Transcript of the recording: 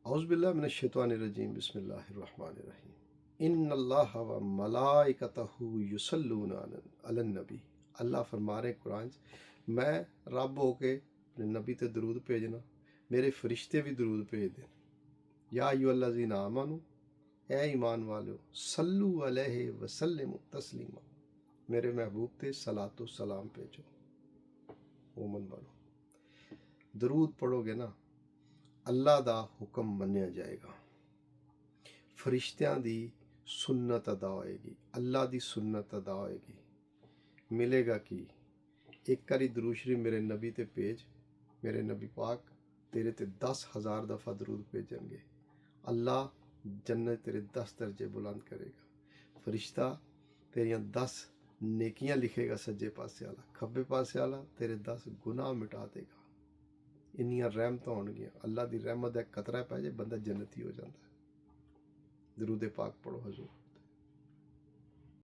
औज़ुबिल्लाहि मिनश्शैतानिर्रजीम बिस्मिल्लाहिर्रहमानिर्रहीम। इन्नल्लाह व मलाइकतहु युसल्लूना अलन नबी। अल्लाह फरमा रहे कुरान च, मैं रब हो के अपने नबी ते दरूद भेजना, मेरे फरिश्ते भी दरूद भेजदे। या अय्युहल्लज़ीना आमनू, ऐ ईमान वालो, सल्लू अलैहि वसल्लिमु तस्लीमा, मेरे महबूब ते सलातो सलाम भेजो, मोमन बनो। दरूद पढ़ोगे ना, अल्लाह दा हुक्म मन्निया जाएगा, फरिश्तियां दी सुन्नत अदा होएगी, अल्लाह दी सुन्नत अदा होएगी। मिलेगा कि एक बारी दरूद शरीफ मेरे नबी ते भेज, मेरे नबी पाक तेरे ते 10,000 दफ़ा दरूद भेजणगे। अल्लाह जन्नत तेरे 10 दर्जे बुलंद करेगा। फरिश्ता तेरियां 10 नेकियां लिखेगा, सज्जे पासे वाला, खब्बे पासे वाला तेरे 10 गुनाह मिटा देगा। इन्नियां रहमत होणगियां। अल्लाह दी रहमत दा कतरा पै जाए बंदा जन्नती हो जाता है। दरूद पाक पढ़ो हजूर।